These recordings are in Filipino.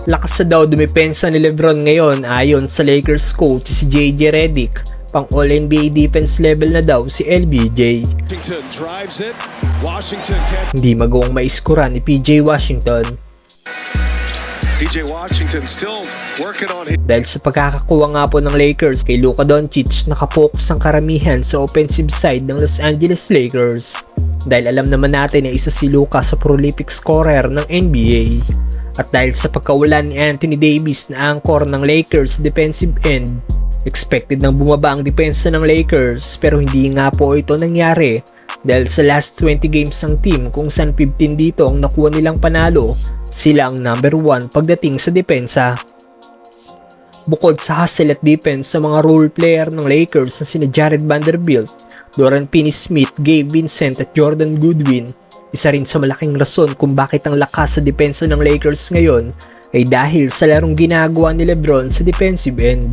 Lakas na daw dumepensa ni LeBron ngayon ayon sa Lakers coach si JJ Redick. Pang All-NBA defense level na daw si LBJ. Hindi magawang maiskuran ni PJ Washington. PJ Washington still working on his... Dahil sa pagkakakuha nga po ng Lakers kay Luka Doncic, nakapokus ang karamihan sa offensive side ng Los Angeles Lakers. Dahil alam naman natin na isa si Luka sa prolific scorer ng NBA. At dahil sa pagkawala ni Anthony Davis na anchor ng Lakers defensive end, expected nang bumaba ang depensa ng Lakers pero hindi nga po ito nangyari. Dahil sa last 20 games ng team kung saan 15 dito ang nakuha nilang panalo, sila ang number 1 pagdating sa depensa. Bukod sa hustle at defense sa mga role player ng Lakers na sina Jared Vanderbilt, Dorian Finney-Smith, Gabe Vincent at Jordan Goodwin, isa rin sa malaking rason kung bakit ang lakas sa depensa ng Lakers ngayon ay dahil sa larong ginagawa ni LeBron sa defensive end.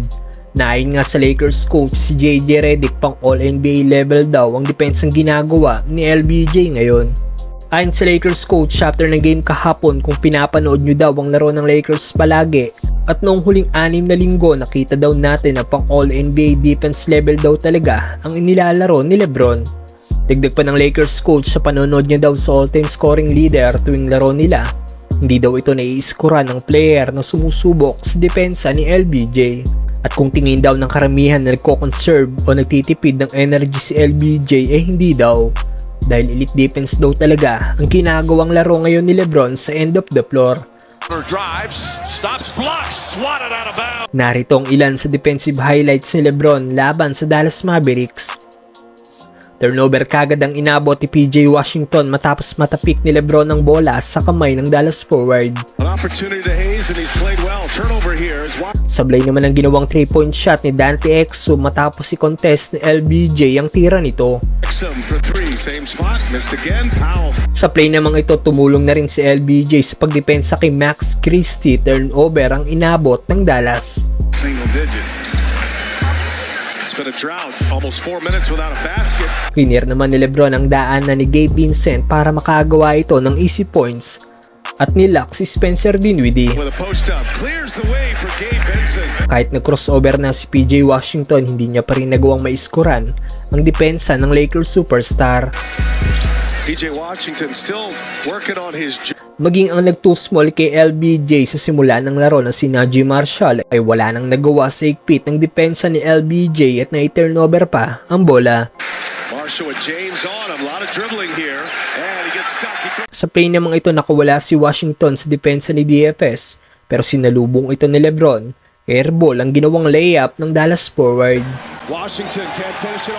Naayon nga sa Lakers coach si JJ Redick, pang All-NBA level daw ang depensang ginagawa ni LBJ ngayon. Ayon sa Lakers coach, after ng game kahapon, kung pinapanood nyo daw ang laro ng Lakers palagi at noong huling 6 na linggo, nakita daw natin na pang All-NBA defense level daw talaga ang inilalaro ni LeBron. Dagdag pa ng Lakers coach, sa panonood niya daw sa all-time scoring leader tuwing laro nila, hindi daw ito naiiskuran ng player na sumusubok sa depensa ni LBJ. At kung tingin daw ng karamihan na nagko-conserve o nagtitipid ng energy si LBJ hindi daw. Dahil elite defense daw talaga ang ginagawang laro ngayon ni LeBron sa end of the floor. Drives, stops, blocks, swatted out of bounds. Narito ang ilan sa defensive highlights ni LeBron laban sa Dallas Mavericks. Turnover kagad ang inabot ni PJ Washington matapos matapik ni LeBron ang bola sa kamay ng Dallas forward. An opportunity to Hayes and he's played well. Turnover here is Sablay naman ang ginawang 3-point shot ni Dante Exum matapos i-contest ni LBJ ang tira nito. Exum for 3, same spot, missed again. Powell. Sa play namang ito, tumulong na rin si LBJ sa pagdepensa kay Max Christie. Turnover ang inabot ng Dallas. Single digits. It's been a drought, almost 4 minutes without a basket. Cleaner naman ni LeBron ang daan na ni Gabe Vincent para makagawa ito ng easy points at nilock si Spencer Dinwiddie. With a post up, clears the way for Gabe Vincent. Kahit nag-crossover na si PJ Washington, hindi niya pa rin nagawang maiskuran ang depensa ng Lakers superstar. PJ Washington still working on his... Maging ang nag-too-small kay LBJ sa simula ng laro na si Najee Marshall ay wala nang nagawa sa higpit ng depensa ni LBJ at na-turnover pa ang bola. Marshall with James on him, a lot of dribbling here, and he gets stuck. Sa play namang ito, nakawala si Washington sa depensa ni DFS pero sinalubong ito ni LeBron. Airball ang ginawang layup ng Dallas forward. Washington can't finish it.